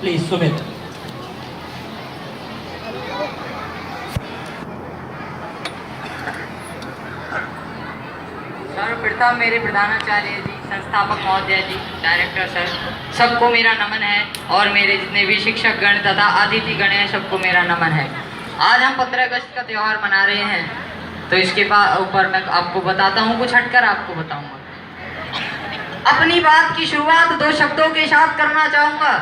Please, Sumit. सर्वप्रथम मेरे प्रधानाचार्य जी, संस्थापक महोदय जी, डायरेक्टर सर, सबको मेरा नमन है। और मेरे जितने भी शिक्षक गण तथा अतिथि गण हैं, सबको मेरा नमन है। आज हम 15 अगस्त का त्यौहार मना रहे हैं, तो इसके ऊपर मैं आपको बताता हूँ, कुछ हटकर आपको बताऊंगा। अपनी बात की शुरुआत 2 शब्दों के साथ करना चाहूंगा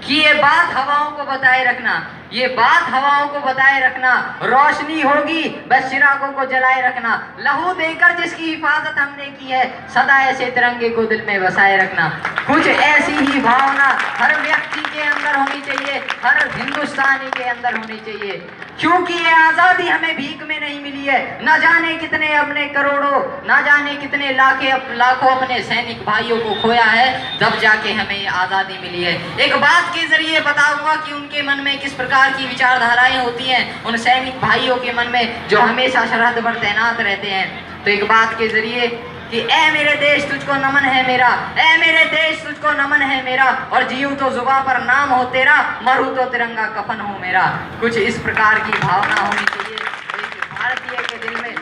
कि ये बात हवाओं को बताए रखना, ये बात हवाओं को बताए रखना, रोशनी होगी बस चिरागों को जलाए रखना, लहू देकर जिसकी हिफाजत हमने की है, सदा ऐसे तिरंगे को दिल में बसाए रखना। कुछ ऐसी ही भावना हर व्यक्ति के अंदर होनी चाहिए, हर हिंदुस्तानी के अंदर होनी चाहिए, क्योंकि ये आज़ादी हमें भीख में नहीं मिली है। न जाने कितने अपने करोड़ों, न जाने कितने लाखों अपने सैनिक भाइयों को खोया है, तब जाके हमें ये आज़ादी मिली है। एक बात के जरिए बताऊंगा कि उनके मन में किस प्रकार की विचारधाराएं होती हैं, उन सैनिक भाइयों के मन में जो हमेशा सरहद पर तैनात रहते हैं। तो एक बात के जरिए कि ए मेरे देश तुझको नमन है मेरा, ए मेरे देश तुझको नमन है मेरा, और जीऊं तो जुबां पर नाम हो तेरा, मरूं तो तिरंगा कफन हो मेरा। कुछ इस प्रकार की भावना होनी चाहिए एक भारतीय के दिल में।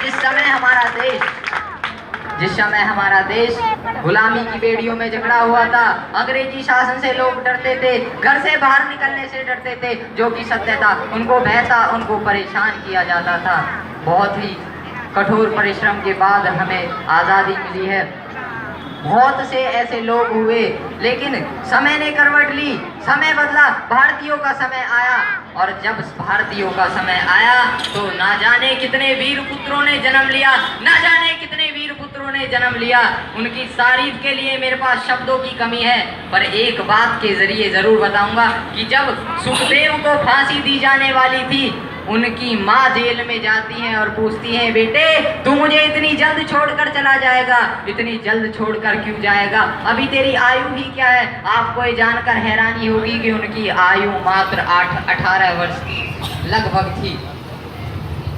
जिस समय हमारा देश गुलामी की बेड़ियों में जकड़ा हुआ था, अंग्रेजी शासन से लोग डरते थे, घर से बाहर निकलने से डरते थे, जो कि सत्य था। उनको भयता, उनको परेशान किया जाता था। बहुत ही कठोर परिश्रम के बाद हमें आज़ादी मिली है। बहुत से ऐसे लोग हुए, लेकिन समय ने करवट ली, समय बदला, भारतीयों का समय आया। और जब भारतीयों का समय आया तो ना जाने कितने वीर पुत्रों ने जन्म लिया, ना जाने कितने वीर पुत्रों ने जन्म लिया। उनकी तारीफ के लिए मेरे पास शब्दों की कमी है, पर एक बात के जरिए जरूर बताऊंगा कि जब सुखदेव को फांसी दी जाने वाली थी, उनकी माँ जेल में जाती है और पूछती है, बेटे तू मुझे इतनी जल्द छोड़कर चला जाएगा, इतनी जल्द छोड़कर क्यों जाएगा, अभी तेरी आयु ही क्या है। आपको ये जानकर हैरानी होगी कि उनकी आयु मात्र 18 वर्ष लगभग थी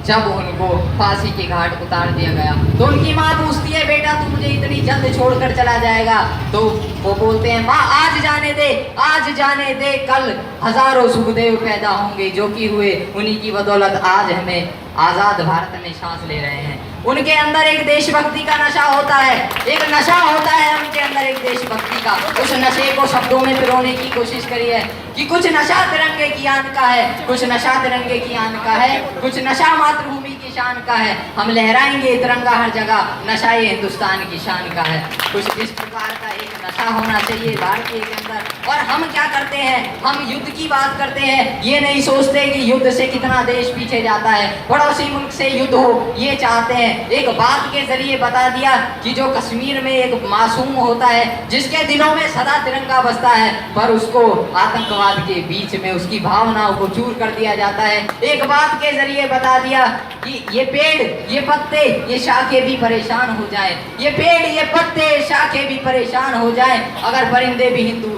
जब उनको फांसी के घाट उतार दिया गया। तो उनकी माँ पूछती है, बेटा तू मुझे इतनी जल्द छोड़कर चला जाएगा। तो वो बोलते हैं, माँ आज जाने दे, आज जाने दे, कल हजारों सुखदेव पैदा होंगे, जो कि हुए। उन्हीं की बदौलत आज हमें आज़ाद भारत में सांस ले रहे हैं। उनके अंदर एक देशभक्ति का नशा होता है, एक नशा होता है उनके अंदर एक देशभक्ति का। उस नशे को शब्दों में पिरोने की कोशिश करी है कि कुछ नशा तिरंगे की आन का है, कुछ नशा तिरंगे की आन का है, कुछ नशा मातृभूमि की शान का है। हम लहराएंगे तिरंगा हर जगह, नशा ये हिंदुस्तान की शान का है। कुछ इस प्रकार का एक नशा होना चाहिए भारतीय के अंदर। और हम क्या करते हैं, हम युद्ध की बात करते हैं, ये नहीं सोचते कि युद्ध से कितना देश पीछे जाता है, पड़ोसी मुल्क से युद्ध हो ये चाहते हैं। एक बात के जरिए बता दिया कि जो कश्मीर में एक मासूम होता है, जिसके दिलों में सदा तिरंगा बसता है, पर उसको आतंकवाद के बीच में उसकी भावनाओं को चूर कर दिया जाता है। एक बात के जरिए बता दिया कि ये पेड़, ये पत्ते, ये शाखें भी परेशान हो जाए, ये पेड़, ये पत्ते, शाखें भी परेशान हो जाए, अगर परिंदे भी हिंदू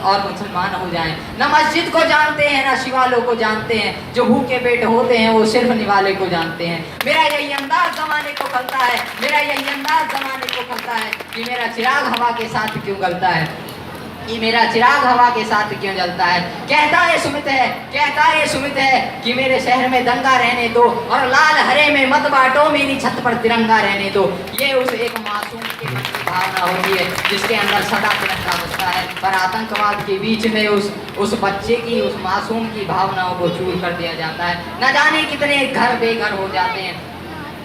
और मुसलमान हो जाएं। न मस्जिद को जानते हैं, न शिवालों को जानते हैं, जो भूखे पेट होते हैं वो सिर्फ निवाले को जानते हैं। मेरा यही अंदाज जमाने को खलता है, मेरा यही अंदाज जमाने को खलता है कि मेरा चिराग हवा के साथ क्यों गलता है, कि मेरा चिराग हवा के साथ क्यों जलता है। कहता है सुमित है, कहता है सुमित है कि मेरे शहर में दंगा रहने दो, और लाल हरे में मत बांटो, मेरी छत पर तिरंगा रहने दो। ये उस एक मासूम के मन की भावना होती है, जिसके अंदर सदा तिरंगा बसता है। पर आतंकवाद के बीच में उस बच्चे की, उस मासूम की भावनाओं को चूर कर दिया जाता है। न जाने कितने घर बेघर हो जाते हैं।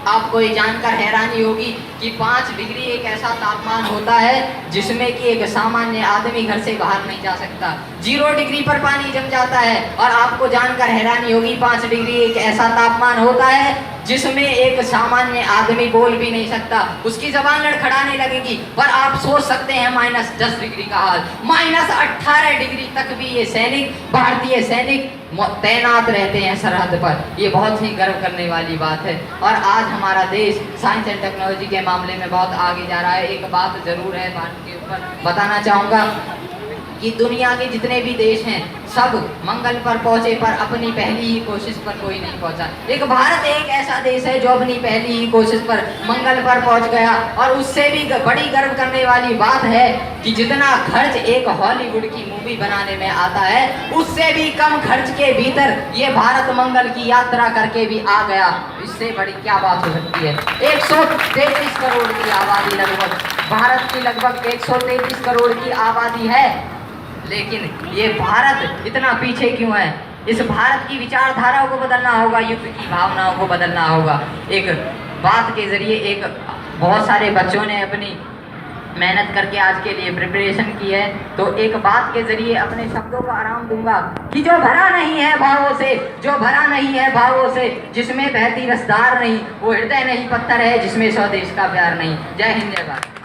आपको ये जानकर हैरानी होगी कि 5 डिग्री एक ऐसा तापमान होता है जिसमें कि एक सामान्य आदमी घर से बाहर नहीं जा सकता। 0 डिग्री पर पानी जम जाता है। और आपको जानकर हैरानी होगी 5 डिग्री एक ऐसा तापमान होता है जिसमें एक सामान्य आदमी बोल भी नहीं सकता, उसकी जबान लड़खड़ाने लगेगी। पर आप सोच सकते हैं -10 डिग्री का हाल, -18 डिग्री तक भी ये सैनिक, भारतीय सैनिक तैनात रहते हैं सरहद पर। ये बहुत ही गर्व करने वाली बात है। और आज हमारा देश साइंस एंड टेक्नोलॉजी के मामले में बहुत आगे जा रहा है। एक बात जरूर है भारत के ऊपर बताना चाहूँगा कि दुनिया के जितने भी देश हैं सब मंगल पर पहुंचे, पर अपनी पहली ही कोशिश पर कोई नहीं पहुंचा। एक भारत एक ऐसा देश है जो अपनी पहली ही कोशिश पर मंगल पर पहुंच गया। और उससे भी बड़ी गर्व करने वाली बात है कि जितना खर्च एक हॉलीवुड की मूवी बनाने में आता है, उससे भी कम खर्च के भीतर ये भारत मंगल की यात्रा करके भी आ गया। इससे बड़ी क्या बात हो सकती है। 133 करोड़ की आबादी, लगभग भारत की लगभग 133 करोड़ की आबादी है, लेकिन ये भारत इतना पीछे क्यों है। इस भारत की विचारधाराओं को बदलना होगा, युद्ध की भावनाओं को बदलना होगा। एक बात के जरिए एक बहुत सारे बच्चों ने अपनी मेहनत करके आज के लिए प्रिपरेशन की है, तो एक बात के जरिए अपने शब्दों को आराम दूंगा कि जो भरा नहीं है भावों से, जो भरा नहीं है भावों से, जिसमें बहती रसदार नहीं, वो हृदय नहीं पत्थर है, जिसमें स्वदेश का प्यार नहीं। जय हिंद, जय भारत।